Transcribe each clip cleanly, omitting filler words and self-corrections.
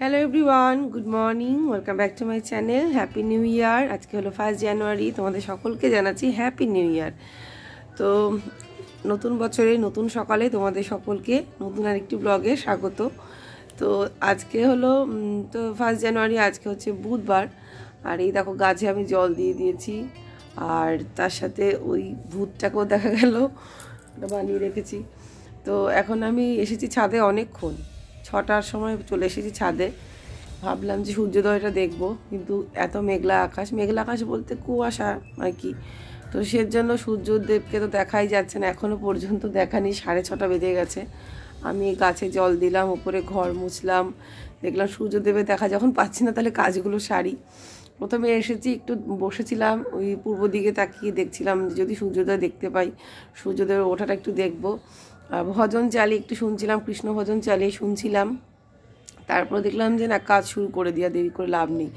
Hello everyone, good morning, welcome back to my channel. Happy new year. আজকে হলো 1 জানুয়ারি। তোমাদের সকলকে জানাচ্ছি হ্যাপি নিউ ইয়ার। তো নতুন বছরে নতুন সকালে তোমাদের সকলকে নতুন আরেকটি ব্লগে স্বাগত। তো আজকে হলো 1 জানুয়ারি, আজকে হচ্ছে বুধবার। আর এই দেখো গাছে আমি জল দিয়ে দিয়েছি, আর তার সাথে ওই ভূতটাকেও দেখা গেল, ওটা বানিয়ে রেখেছি। তো এখন আমি এসেছি ছাদে অনেকক্ষণ, 6টার সময় চলে এসেছি ছাদে। ভাবলাম যে সূর্যোদয়টা দেখবো, কিন্তু এত মেঘলা আকাশ বলতে কুয়াশা আর কি। তো সেজন্য সূর্যদেবকে তো দেখাই যাচ্ছে না, এখনও পর্যন্ত দেখানি। 6:30 বেজে গেছে। আমি গাছে জল দিলাম, উপরে ঘর মুছলাম, দেখলাম সূর্যদেবের দেখা যখন পাচ্ছি না তাহলে কাজগুলো সারি। প্রথমে এসেছি, একটু বসেছিলাম, ওই পূর্ব দিকে তাকিয়ে দেখছিলাম যদি সূর্যোদয় দেখতে পাই, সূর্যোদয়ের ওঠাটা একটু দেখবো। ভজন চালিয়ে একটু শুনছিলাম, কৃষ্ণ ভজন চালিয়ে শুনছিলাম। তারপর দেখলাম যে না, কাজ শুরু করে দিয়া, দেরি করে লাভ নেই।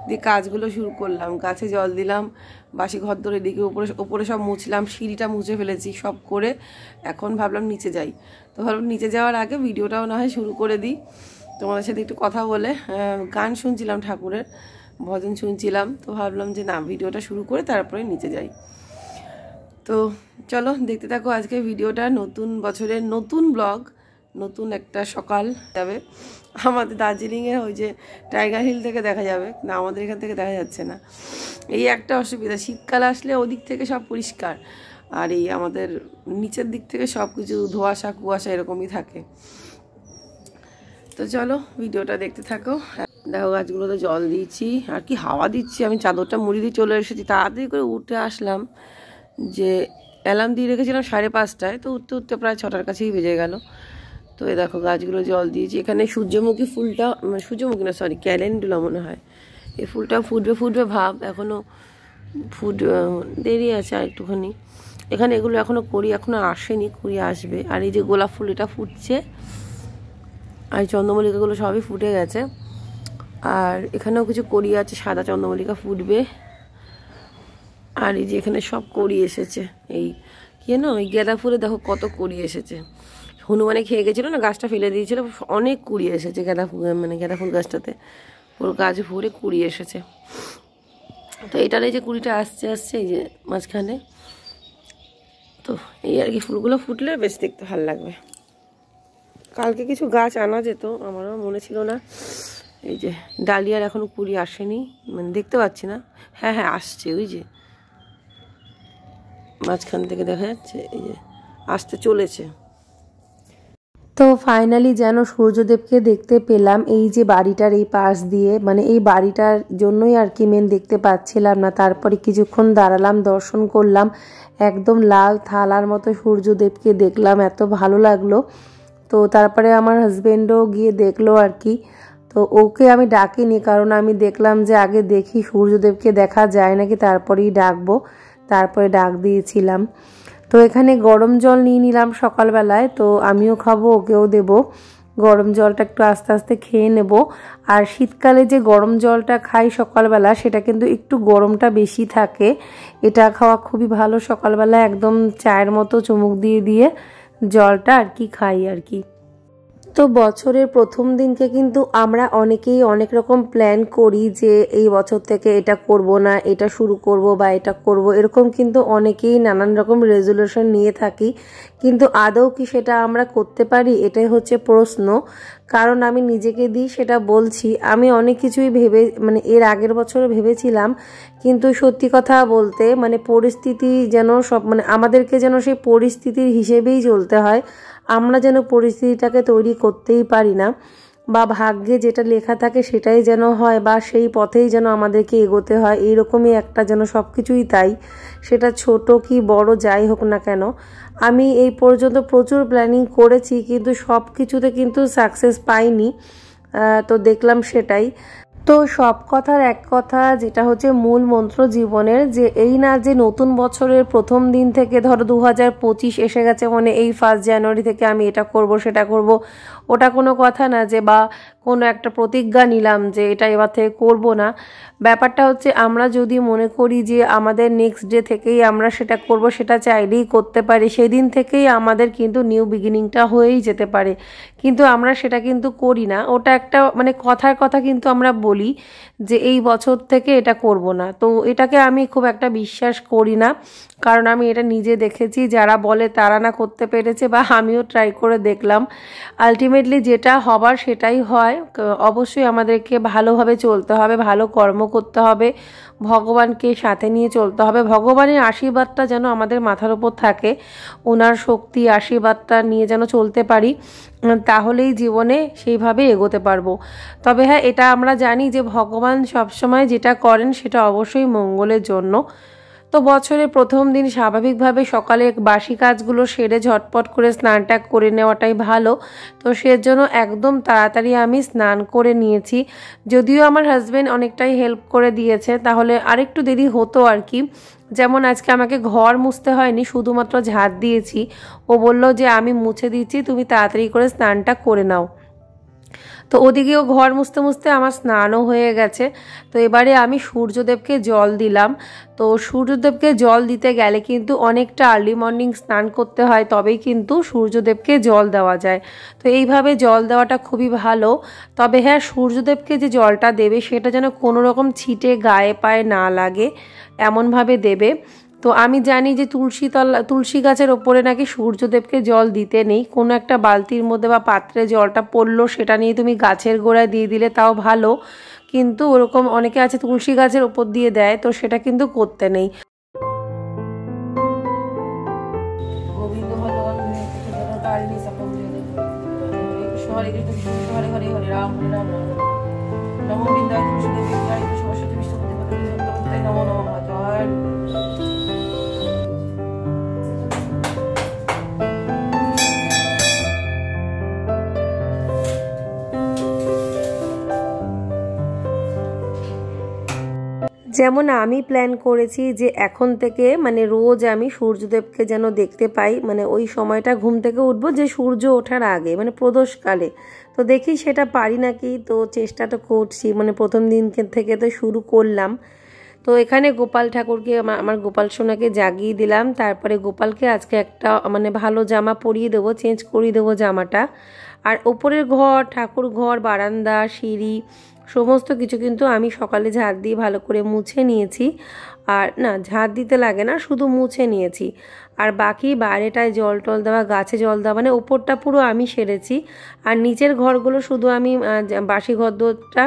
দিয়ে কাজগুলো শুরু করলাম, গাছে জল দিলাম, বাসি ঘর ধরে দিকে উপরে সব মুছলাম, সিঁড়িটা মুছে ফেলেছি সব করে। এখন ভাবলাম নিচে যাই। তো ভাবলাম নিচে যাওয়ার আগে ভিডিওটাও না হয় শুরু করে দিই, তোমাদের সাথে একটু কথা বলে। গান শুনছিলাম, ঠাকুরের ভজন শুনছিলাম। তো ভাবলাম যে না, ভিডিওটা শুরু করে তারপরে নিচে যাই। তো চলো দেখতে থাকো আজকে ভিডিওটা। নতুন বছরের নতুন ব্লগ, নতুন একটা সকাল যাবে। আমাদের দার্জিলিংয়ে ওই যে টাইগার হিল থেকে দেখা যাবে না, আমাদের এখান থেকে দেখা যাচ্ছে না। এই একটা অসুবিধা, শীতকাল আসলে ওদিক থেকে সব পরিষ্কার, আর এই আমাদের নিচের দিক থেকে সব কিছু ধোঁয়াশা কুয়াশা এরকমই থাকে। তো চলো ভিডিওটা দেখতে থাকো। দেখো গাছগুলোতে জল দিয়েছি, আর কি হাওয়া দিচ্ছি। আমি চাদরটা মুড়ি দিয়ে চলে এসেছি, তাড়াতাড়ি করে উঠে আসলাম, যে অ্যালার্ম দিয়ে রেখেছিলাম 5:30, তো উঠতে উঠতে প্রায় 6টার কাছেই বেজে গেল। তো এই দেখো গাছগুলো জল দিয়েছি। এখানে সূর্যমুখী ফুলটা, সূর্যমুখী না সরি, ক্যালেন্ডুলা মনে হয়, এই ফুলটা ফুটবে ভাব, এখনও দেরি আছে আর একটুখানি। এখানে এগুলো এখনও আসেনি, কুড়ি আসবে। আর এই যে গোলাপ ফুল, এটা ফুটছে, আর চন্দ্রমল্লিকাগুলো সবই ফুটে গেছে। আর এখানেও কিছু কড়ি আছে, সাদা চন্দ্রমল্লিকা ফুটবে। আর এই যে এখানে সব কড়ি এসেছে, এই কি না, ওই গাঁদা ফুলে দেখো কত কড়ি এসেছে। হনুমানে খেয়ে গেছিলো না, গাছটা ফেলে দিয়েছিল, অনেক কুড়ি এসেছে গাঁদা ফুল গাছটাতে, ওর গাছ ভরে কুড়ি এসেছে। তো এটার এই যে কুড়িটা আসছে এই যে মাঝখানে। তো এই আর কি, ফুলগুলো ফুটলে বেশ দেখতে ভালো লাগবে। কালকে কিছু গাছ আনা যেত, আমারও মনে ছিল না। এই যে ডালিয়ার এখনও কুড়ি আসেনি, মানে দেখতে পাচ্ছি না। হ্যাঁ আসছে, ওই যে মাঝখান থেকে দেখা যাচ্ছে, এই যে আসতে চলেছে। তো ফাইনালি যেন সূর্যদেবকে দেখতে পেলাম এই যে বাড়িটার এই পাশ দিয়ে, মানে এই বাড়িটার জন্যই আর কি মেন দেখতে পাচ্ছিলাম না। তারপরে কিছুক্ষণ দাঁড়ালাম, দর্শন করলাম, একদম লাল থালার মতো সূর্যদেবকে দেখলাম, এত ভালো লাগলো। তো তারপরে আমার হাজবেন্ডও গিয়ে দেখলো আর কি। তো ওকে আমি ডাকিনি, কারণ আমি দেখলাম যে আগে দেখি সূর্যদেবকে দেখা যায় নাকি, তারপরেই ডাকবো। তারপরে ডাক দিয়েছিলাম। তো এখানে গরম জল নিয়ে নিলাম সকালবেলায়, তো আমিও খাবো, ওকেও দেব। গরম জলটা একটু আস্তে আস্তে খেয়ে নেব। আর শীতকালে যে গরম জলটা খাই সকালবেলা, সেটা কিন্তু একটু গরমটা বেশি থাকে। এটা খাওয়া খুবই ভালো, সকালবেলা একদম চায়ের মতো চুমুক দিয়ে দিয়ে জলটা আর কি খাই আর কি। তো বছরের প্রথম দিনকে কিন্তু আমরা অনেকেই অনেক রকম প্ল্যান করি, যে এই বছর থেকে এটা করব না, এটা শুরু করব বা এটা করব, এরকম কিন্তু অনেকেই নানান রকম রেজলিউশন নিয়ে থাকি। কিন্তু আদৌ কি সেটা আমরা করতে পারি, এটাই হচ্ছে প্রশ্ন। কারণ আমি নিজেকে দিই সেটা বলছি, আমি অনেক কিছুই মানে এর আগের বছরও ভেবেছিলাম, কিন্তু সত্যি কথা বলতে মানে পরিস্থিতি যেন সব, মানে আমাদেরকে যেন সেই পরিস্থিতির হিসেবেই চলতে হয়। আমরা যেন পরিস্থিতিটাকে তৈরি করতেই পারি না, বা ভাগ্যে যেটা লেখা থাকে সেটাই যেন হয়, বা সেই পথেই যেন আমাদেরকে এগোতে হয়, এইরকমই একটা যেন সব কিছুই তাই, সেটা ছোট কি বড় যাই হোক না কেন। আমি এই পর্যন্ত প্রচুর প্ল্যানিং করেছি, কিন্তু সব কিছুতে কিন্তু সাকসেস পাইনি। তো দেখলাম সেটাই। তো সব কথার এক কথা, যেটা হচ্ছে মূল মন্ত্র জীবনের, যে এই না যে নতুন বছরের প্রথম দিন থেকে ধরো 2025 এসে গেছে, মানে এই 1 জানুয়ারি থেকে আমি এটা করব সেটা করব, ওটা কোনো কথা না। যে বা কোনো একটা প্রতিজ্ঞা নিলাম যে এটা এবার থেকে করবো না। ব্যাপারটা হচ্ছে আমরা যদি মনে করি যে আমাদের নেক্সট ডে থেকেই আমরা সেটা করব, সেটা চাইলেই করতে পারি, সেদিন থেকেই আমাদের কিন্তু নিউ বিগিনিংটা হয়েই যেতে পারে, কিন্তু আমরা সেটা কিন্তু করি না। ওটা একটা মানে কথার কথা কিন্তু আমরা বলি যে এই বছর থেকে এটা করব না, তো এটাকে আমি খুব একটা বিশ্বাস করি না, কারণ আমি এটা নিজে দেখেছি যারা বলে তারা না করতে পেরেছে, বা আমিও ট্রাই করে দেখলাম। আলটিমেটলি যেটা হবার সেটাই হয়। অবশ্যই আমাদেরকে ভালোভাবে চলতে হবে, ভালো কর্ম করতে হবে, ভগবানকে সাথে নিয়ে চলতে হবে, ভগবানের আশীর্বাদটা যেন আমাদের মাথার উপর থাকে, ওনার শক্তি আশীর্বাদটা নিয়ে যেন চলতে পারি, তাহলেই জীবনে সেইভাবে এগোতে পারবো। তবে হ্যাঁ, এটা আমরা জানি যে ভগবান সবসময় যেটা করেন সেটা অবশ্যই মঙ্গলের জন্য। তো বছরের প্রথম দিন স্বাভাবিকভাবে সকালে বাসি কাজগুলো সেরে ঝটপট করে স্নানটা করে নেওয়াটাই ভালো। তো সেজন্য একদম তাড়াতাড়ি আমি স্নান করে নিয়েছি, যদিও আমার হাজব্যান্ড অনেকটাই হেল্প করে দিয়েছে, তাহলে আরেকটু দেরি হতো আর কি। যেমন আজকে আমাকে ঘর মুছতে হয়নি, শুধুমাত্র ঝাড় দিয়েছি। ও বলল যে আমি মুছে দিচ্ছি, তুমি তাড়াতাড়ি করে স্নানটা করে নাও। তো ওদিকেও ঘর মুছতে মুছতে আমার স্নানও হয়ে গেছে। তো এবারে আমি সূর্যদেবকে জল দিলাম। তো সূর্যদেবকে জল দিতে গেলে কিন্তু অনেকটা আর্লি মর্নিং স্নান করতে হয়, তবেই কিন্তু সূর্যদেবকে জল দেওয়া যায়। তো এইভাবে জল দেওয়াটা খুবই ভালো। তবে হ্যাঁ, সূর্যদেবকে যে জলটা দেবে সেটা যেন কোনো রকম ছিটে গায়ে পায়ে না লাগে, এমনভাবে দেবে। তো আমি জানি যে তুলসী গাছের ওপরে নাকি সূর্যদেবকে জল দিতে নেই, কোনো একটা বালতির মধ্যে বা পাত্রে জলটা পড়লো সেটা নিয়ে তুমি গাছের গোড়ায় দিয়ে দিলে তাও ভালো, কিন্তু ওরকম অনেকে আছে তুলসী গাছের ওপর দিয়ে দেয়, তো সেটা কিন্তু করতে নেই। গোবিন্দ ভগবান হরে কৃষ্ণ হরে হরে হরে রাম নমো বিন্দায় তুলসীদেবী জয় সরস্বতী বিষ্ণুপতি নমো নমঃ জয়। যেমন আমি প্ল্যান করেছি যে এখন থেকে মানে রোজ আমি সূর্যদেবকে যেন দেখতে পাই, মানে ওই সময়টা ঘুম থেকে উঠবো যে সূর্য ওঠার আগে, মানে প্রদোষকালে। তো দেখি সেটা পারি নাকি, তো চেষ্টাটা করছি, মানে প্রথম দিন থেকে তো শুরু করলাম। তো এখানে গোপাল ঠাকুরকে আমার গোপাল সোনাকে জাগিয়ে দিলাম, তারপরে গোপালকে আজকে একটা মানে ভালো জামা পরিয়ে দেবো, চেঞ্জ করিয়ে দেবো জামাটা। আর ওপরের ঘর, ঠাকুর ঘর, বারান্দা, সিঁড়ি সমস্ত কিছু কিন্তু আমি সকালে ঝাড় দিয়ে ভালো করে মুছে নিয়েছি। আর না, ঝাড় দিতে লাগে না, শুধু মুছে নিয়েছি। আর বাকি বাইরেটায় জল টল দেওয়া, গাছে জল দেওয়া, মানে ওপরটা পুরো আমি সেরেছি। আর নিচের ঘরগুলো শুধু আমি বাসি ঘরটা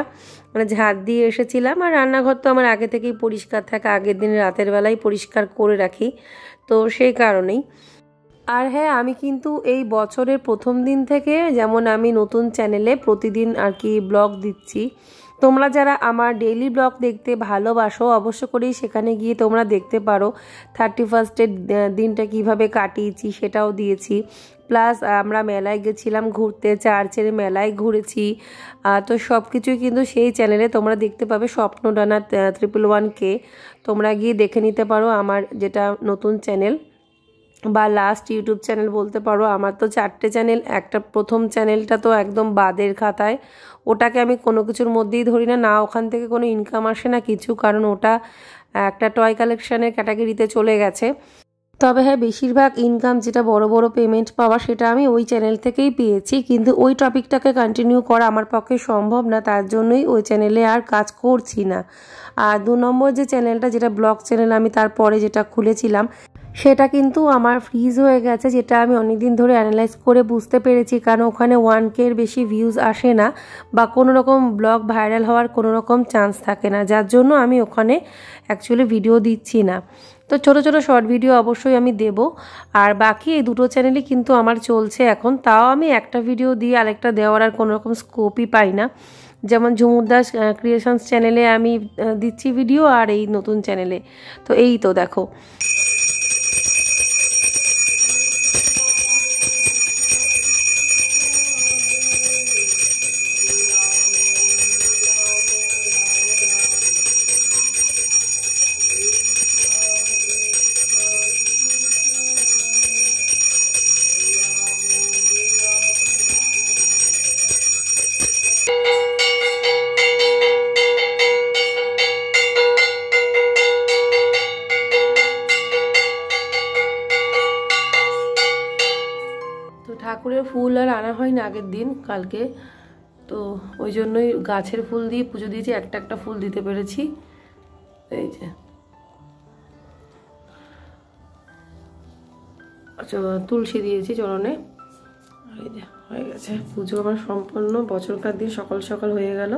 মানে ঝাড় দিয়ে এসেছিলাম। আর রান্নাঘর তো আমার আগে থেকেই পরিষ্কার থাকে, আগের দিন রাতের বেলায় পরিষ্কার করে রাখি, তো সেই কারণেই। আর হ্যাঁ, আমি কিন্তু এই বছরের প্রথম দিন থেকে যেমন আমি নতুন চ্যানেলে প্রতিদিন আর কি ব্লগ দিচ্ছি। তোমরা যারা আমার ডেইলি ব্লগ দেখতে ভালোবাসো অবশ্য করেই সেখানে গিয়ে তোমরা দেখতে পারো। 31st দিনটা কিভাবে কাটিয়েছি সেটাও দিয়েছি। প্লাস আমরা মেলায় গেছিলাম ঘুরতে, চার্চের মেলায় ঘুরেছি। তো সব কিছুই কিন্তু সেই চ্যানেলে তোমরা দেখতে পাবে, স্বপ্নডানা 111K। তোমরা গিয়ে দেখে নিতে পারো আমার যেটা নতুন চ্যানেল বা লাস্ট ইউটিউব চ্যানেল বলতে পারো। আমার তো 4টে চ্যানেল, একটা প্রথম চ্যানেলটা তো একদম বাদের খাতায়, ওটাকে আমি কোনো কিছুর মধ্যেই ধরি না, না ওখান থেকে কোনো ইনকাম আসে না কিছু, কারণ ওটা একটা টয় কালেকশানের ক্যাটাগরিতে চলে গেছে। তবে হ্যাঁ, বেশিরভাগ ইনকাম যেটা বড় বড় পেমেন্ট পাওয়া সেটা আমি ওই চ্যানেল থেকেই পেয়েছি, কিন্তু ওই টপিকটাকে কন্টিনিউ করা আমার পক্ষে সম্ভব না, তার জন্যই ওই চ্যানেলে আর কাজ করছি না। আর 2 নম্বর যে চ্যানেলটা, যেটা ব্লগ চ্যানেল আমি তারপরে যেটা খুলেছিলাম, সেটা কিন্তু আমার ফ্রিজ হয়ে গেছে, যেটা আমি অনেকদিন ধরে অ্যানালাইজ করে বুঝতে পেরেছি, কারণ ওখানে 1K-র বেশি ভিউজ আসে না, বা কোনো রকম ব্লগ ভাইরাল হওয়ার কোনো রকম চান্স থাকে না, যার জন্য আমি ওখানে অ্যাকচুয়ালি ভিডিও দিচ্ছি না। তো ছোটো ছোটো শর্ট ভিডিও অবশ্যই আমি দেব। আর বাকি এই দুটো চ্যানেলই কিন্তু আমার চলছে এখন, তাও আমি একটা ভিডিও দিয়ে আরেকটা দেওয়ার আর কোনো রকম স্কোপই পাই না। যেমন ঝুমুর দাস ক্রিয়েশনস চ্যানেলে আমি দিচ্ছি ভিডিও, আর এই নতুন চ্যানেলে। তো এই তো দেখো। ঠাকুরের ফুল আর আনা হয়নি আগের দিন কালকে, তো ওই জন্যই গাছের ফুল দিয়ে পুজো দিয়েছি, একটা একটা ফুল দিতে পেরেছি। এই যে তুলসী দিয়েছি চরণে। এই যে হয়ে গেছে পুজো আমার সম্পন্ন, বছরকার দিন সকাল সকাল হয়ে গেল।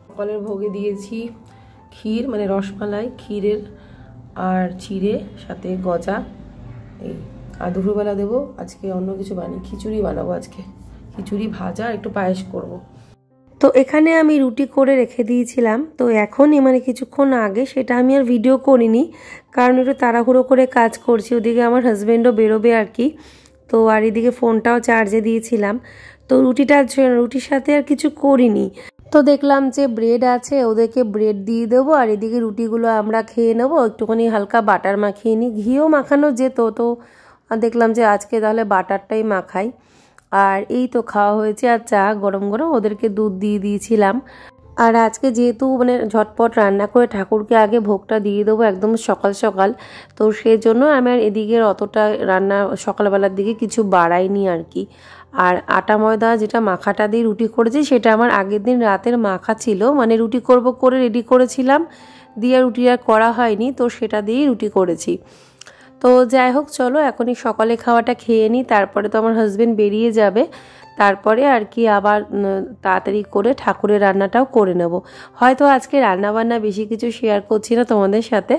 সকালের ভোগে দিয়েছি ক্ষীর, মানে রসমালাই, ক্ষীরের আর চিড়ে সাথে গজা। এই আর দুপুরবেলা দেবো আজকে অন্য কিছু বানিয়ে, খিচুড়ি বানাবো আজকে, খিচুড়ি ভাজা একটু পায়েস করব। তো এখানে আমি রুটি করে রেখে দিয়েছিলাম, তো এখনই মানে কিছুক্ষণ আগে, সেটা আমি আর ভিডিও করিনি কারণ একটু তাড়াহুড়ো করে কাজ করছি, ওদিকে আমার হাজব্যান্ডও বেরোবে আর কি। তো আর এদিকে ফোনটাও চার্জে দিয়েছিলাম, তো রুটির সাথে আর কিছু করিনি। তো দেখলাম যে ব্রেড আছে, ওদেরকে ব্রেড দিয়ে দেবো আর এদিকে রুটিগুলো আমরা খেয়ে নেবো, একটুখানি হালকা বাটার মাখিয়ে নিই, ঘিও মাখানো যেত, তো দেখলাম যে আজকে তাহলে বাটারটাই মাখাই। আর এই তো খাওয়া হয়েছে, আর চা গরম গরম ওদেরকে দুধ দিয়ে দিয়েছিলাম। আর আজকে যেহেতু মানে ঝটপট রান্না করে ঠাকুরকে আগে ভোগটা দিয়ে দেবো একদম সকাল সকাল, তো সেই জন্য আমি আর এদিকের অতটা রান্না সকালবেলার দিকে কিছু বাড়াইনি আর কি। আর আটা ময়দা যেটা মাখাটা দিয়ে রুটি করেছি সেটা আমার আগের দিন রাতের মাখা ছিল, মানে রুটি করব করে রেডি করেছিলাম, দিয়ে রুটি আর করা হয়নি, তো সেটা দিয়েই রুটি করেছি। তো যাই হোক চলো এখনই সকালে খাওয়াটা খেয়ে নিই, তারপরে তো আমার হাজবেন্ড বেরিয়ে যাবে, তারপরে আর কি আবার তাড়াতাড়ি করে ঠাকুরের রান্নাটাও করে নেব। হয়তো আজকে রান্নাবান্না বেশি কিছু শেয়ার করছি না তোমাদের সাথে।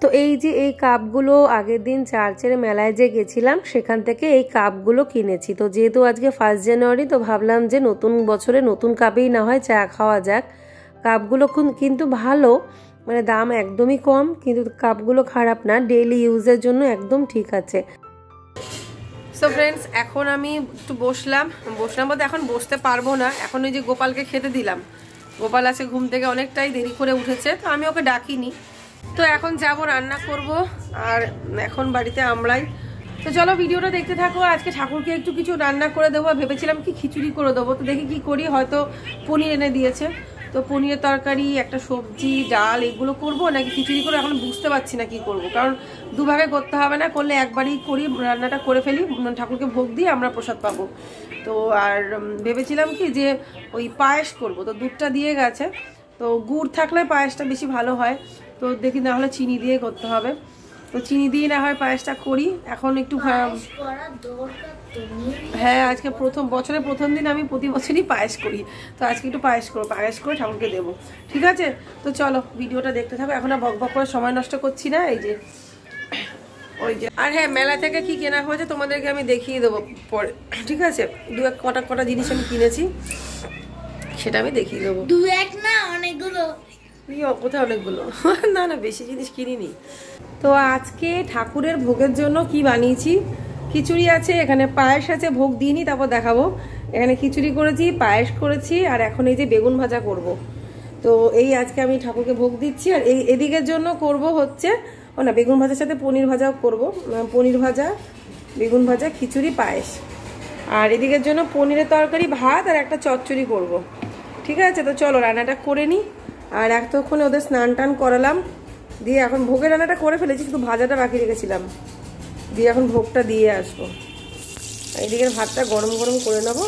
তো এই যে এই কাপগুলো আগের দিন চার্চের মেলায় যে গেছিলাম সেখান থেকে এই কাপগুলো কিনেছি। তো যেহেতু আজকে 1 জানুয়ারি, তো ভাবলাম যে নতুন বছরে নতুন কাপেই না হয় চা খাওয়া যাক। কাপগুলো কিন্তু ভালো, মানে দাম একদমই কম, কিন্তু কাপগুলো খারাপ না, ডেইলি ইউজের জন্য একদম ঠিক আছে। সো ফ্রেন্ডস, এখন আমি একটু বসলাম বলতে এখন বসতে পারবো না, এখন ওই যে গোপালকে খেতে দিলাম। গোপাল আছে ঘুম থেকে অনেকটাই দেরি করে উঠেছে, তো আমি ওকে ডাকিনি। তো এখন যাব রান্না করব, আর এখন বাড়িতে আমরাই। তো চলো ভিডিওটা দেখতে থাকো। আজকে ঠাকুরকে একটু কিছু রান্না করে দেবো, ভেবেছিলাম কি খিচুড়ি করে দেবো, তো দেখি কি করি, হয়তো পনির এনে দিয়েছে, তো পনিরের তরকারি, একটা সবজি, ডাল, এগুলো করব নাকি খিচুড়ি করে এখন বুঝতে পারছি না কি করব, কারণ দুভাবে করতে হবে না, করলে একবারই করি, রান্নাটা করে ফেলি, ঠাকুরকে ভোগ দিয়ে আমরা প্রসাদ পাবো। তো আর ভেবেছিলাম কি যে ওই পায়েস করব, তো দুধটা দিয়ে গেছে, তো গুড় থাকলে পায়েসটা বেশি ভালো হয়, তো দেখি না হলে চিনি দিয়ে করতে হবে, তো চিনি দিয়ে না হয় পায়েসটা করি। এখন একটু হ্যাঁ, আজকে বছরের প্রথম দিন, আমি প্রতি বছরই পায়েস করি, তো আজকে একটু পায়েস করে ঠাকুরকে দেবো, ঠিক আছে? তো চলো ভিডিওটা দেখতে থাকো, এখন আর বক করে সময় নষ্ট করছি না। এই যে ওই যে, আর হ্যাঁ, মেলা থেকে কি কেনা হয়েছে তোমাদেরকে আমি দেখিয়ে দেবো পরে, ঠিক আছে? কটা জিনিস আমি কিনেছি, সেটা আমি দেখিয়ে দেবো। অনেকগুলো কোথায় অনেকগুলো? না না, বেশি জিনিস কিনিনি। তো আজকে ঠাকুরের ভোগের জন্য কি বানিয়েছি, খিচুড়ি আছে, এখানে পায়েস আছে, ভোগ দিইনি তারপর দেখাবো। এখানে খিচুড়ি করেছি, পায়েস করেছি, আর এখন এই যে বেগুন ভাজা করব। তো এই আজকে আমি ঠাকুরকে ভোগ দিচ্ছি। আর এদিকের জন্য করব হচ্ছে না, বেগুন ভাজার সাথে পনির ভাজাও করব, পনির ভাজা, বেগুন ভাজা, খিচুড়ি, পায়েস। আর এদিকের জন্য পনিরের তরকারি, ভাত, আর একটা চচ্চড়ি করব, ঠিক আছে? তো চলো রান্নাটা করে নিই। আর এতক্ষণে ওদের স্নান টান করালাম, দিয়ে এখন ভোগের রান্নাটা করে ফেলেছি, শুধু ভাজাটা বাকি রেখেছিলাম, দিয়ে এখন ভোগটা দিয়ে আসবো। এইদিকের ভাতটা গরম গরম করে নেব।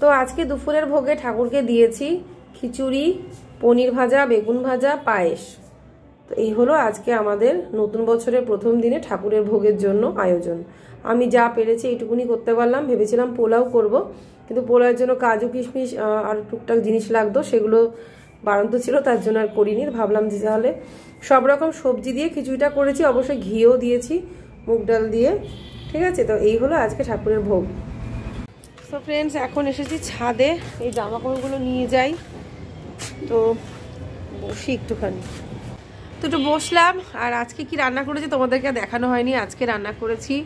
তো আজকে দুপুরের ভোগে ঠাকুরকে দিয়েছি খিচুড়ি, পনির ভাজা, বেগুন ভাজা, পায়েস। তো এই হলো আজকে আমাদের নতুন বছরের প্রথম দিনে ঠাকুরের ভোগের জন্য আয়োজন। আমি যা পেরেছি এইটুকুনি করতে পারলাম। ভেবেছিলাম পোলাও করব, কিন্তু পোলাওয়ের জন্য কাজু কিশমিশ আর টুকটাক জিনিস লাগতো, সেগুলো বাড়ন্ত ছিল, তার জন্য আর করিনি। ভাবলাম যে তাহলে সব রকম সবজি দিয়ে খিচুড়িটা করেছি, অবশ্যই ঘিও দিয়েছি, মুগ ডাল দিয়ে, ঠিক আছে? তো এই হলো আজকে ঠাকুরের ভোগ। তো ফ্রেন্ডস, এখন এসেছি ছাদে, এই জামাকাপড়গুলো নিয়ে যাই, তো বসি একটুখানি। তো একটু বসলাম। আর আজকে কি রান্না করেছি তোমাদেরকে দেখানো হয়নি। আজকে রান্না করেছি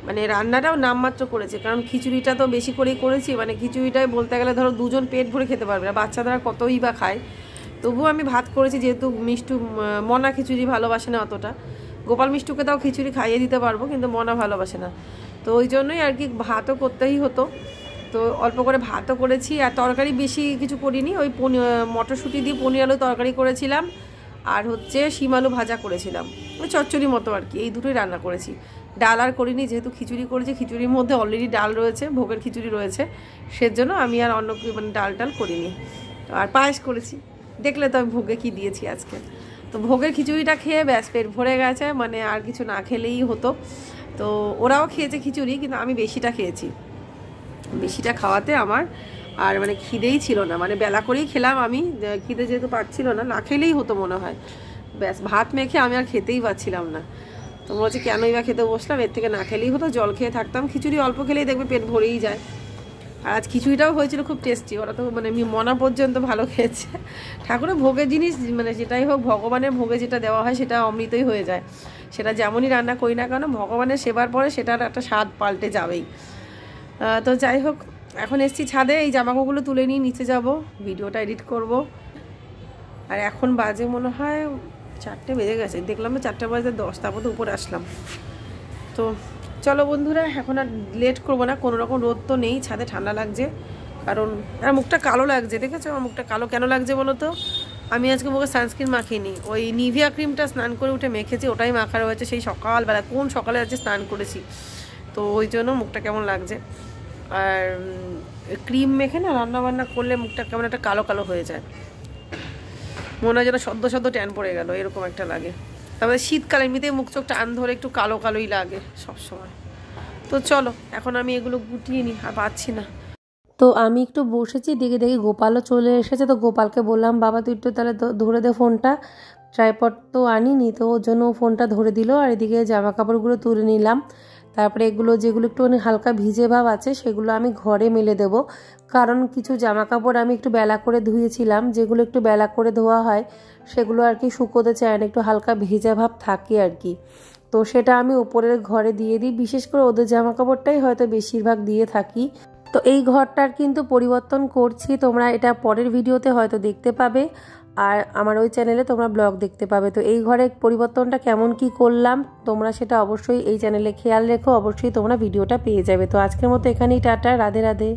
মানে রান্নাটাও নামমাত্র করেছে, কারণ খিচুড়িটা তো বেশি করেই করেছি, মানে খিচুড়িটাই বলতে গেলে ধরো দুজন পেট ভরে খেতে পারবে না, বাচ্চারা কতই বা খায়। তবুও আমি ভাত করেছি, যেহেতু মিষ্টু মনা খিচুড়ি ভালোবাসে না অতটা। গোপাল মিষ্টুকে তাও খিচুড়ি খাইয়ে দিতে পারবো, কিন্তু মনা ভালোবাসে না, তো ওই জন্যই আর কি ভাতও করতেই হতো। তো অল্প করে ভাতও করেছি, আর তরকারি বেশি কিছু করিনি, ওই মটরশুঁটি দিয়ে পনির আলু তরকারি করেছিলাম, আর হচ্ছে শিম আলু ভাজা করেছিলাম, ওই চচ্চড়ি মতো আর কি, এই দুটোই রান্না করেছি। ডাল আর করিনি, যেহেতু খিচুড়ি করেছি, খিচুড়ির মধ্যে অলরেডি ডাল রয়েছে, ভোগের খিচুড়ি রয়েছে, সেজন্য আমি আর অন্য মানে ডাল টাল করিনি। আর পায়েস করেছি, দেখলে তো আমি ভোগে কী দিয়েছি আজকে। তো ভোগের খিচুড়িটা খেয়ে ব্যাস পেট ভরে গেছে, মানে আর কিছু না খেলেই হতো। তো ওরাও খেয়েছে খিচুড়ি, কিন্তু আমি বেশিটা খেয়েছি। বেশিটা খাওয়াতে আমার আর মানে খিদেই ছিল না, মানে বেলা করেই খেলাম আমি, খিদে যেহেতু পাচ্ছিল না, না খেলেই হতো মনে হয়। ব্যাস ভাত মেখে আমি আর খেতেই পাচ্ছিলাম না। তো মনে হচ্ছে কেনই বা খেতে বসলাম, এর থেকে না খেলেই হতো, জল খেয়ে থাকতাম। খিচুড়ি অল্প খেলেই দেখবে পেট ভরেই যায়। আর আজ খিচুড়িটাও হয়েছিল খুব টেস্টি, ওরা তো মানে মনা পর্যন্ত ভালো খেয়েছে। ঠাকুরের ভোগের জিনিস মানে যেটাই হোক, ভগবানের ভোগে যেটা দেওয়া হয় সেটা অমৃতই হয়ে যায়। সেটা যেমনই রান্না করি না কেন, ভগবানের সেবার পরে সেটার একটা স্বাদ পাল্টে যাবেই। তো যাই হোক, এখন এসছি ছাদে, এই জামাকাপড়গুলো তুলে নিয়ে নিচে যাব, ভিডিওটা এডিট করব। আর এখন বাজে মনে হয় 4টে বেজে গেছে, দেখলাম 4টে বাজে 10, তারপর তো উপরে আসলাম। তো চলো বন্ধুরা, এখন আর লেট করবো না, কোনো রকম রোদ তো নেই, ছাদে ঠান্ডা লাগছে। কারণ আর মুখটা কালো লাগছে, দেখেছো আমার মুখটা কালো কেন লাগছে বলো তো? আমি আজকে মুখে সানস্ক্রিন মাখিনি, ওই নিভিয়া ক্রিমটা স্নান করে উঠে মেখেছি, ওটাই মাখা রয়েছে সেই সকালবেলা, কোন সকালে আজকে স্নান করেছি, তো ওই জন্য মুখটা কেমন লাগছে। আর ক্রিম মেখে না রান্নাবান্না করলে মুখটা কেমন একটা কালো কালো হয়ে যায়, মনে হয় যেন সদ্য সদ্য ট্যান পড়ে গেল, এরকম একটা লাগে। তারপরে শীতকালে এমনিতেই মুখ চোখ টান ধরে একটু কালো কালোই লাগে সবসময়। তো চলো এখন আমি এগুলো গুটিয়ে নিই, আর পাচ্ছি না। তো আমি একটু বসেছি, দেখে দেখি গোপালও চলে এসেছে। তো গোপালকে বললাম, বাবা তুই একটু তাহলে ধরে দে ফোনটা, ট্রাইপড তো আনিনি, তো ওর জন্য ও ফোনটা ধরে দিল। আর এদিকে জামা কাপড়গুলো তুলে নিলাম। তারপরে এগুলো যেগুলো একটুখানি হালকা ভিজে ভাব আছে সেগুলো আমি ঘরে মেলে দেব, কারণ কিছু জামা কাপড় আমি একটু বেলা করে ধুয়েছিলাম, যেগুলো একটু বেলা করে ধোয়া হয় সেগুলো আর কি শুকোতে চায় না, একটু হালকা ভেজা ভাব থাকে আর কি। তো সেটা আমি উপরের ঘরে দিয়ে দিই, বিশেষ করে ওদের জামা কাপড়টাই হয়তো বেশিরভাগ দিয়ে থাকি। তো এই ঘরটার কিন্তু পরিবর্তন করছি, তোমরা এটা পরের ভিডিওতে হয়তো দেখতে পাবে, আর আমার ওই চ্যানেলে তোমরা ব্লগ দেখতে পাবে। তো এই ঘরে পরিবর্তনটা কেমন কি করলাম তোমরা সেটা অবশ্যই এই চ্যানেলে খেয়াল রেখো, অবশ্যই তোমরা ভিডিওটা পেয়ে যাবে। তো আজকের মতো এখানেই টাটা, রাধে রাধে।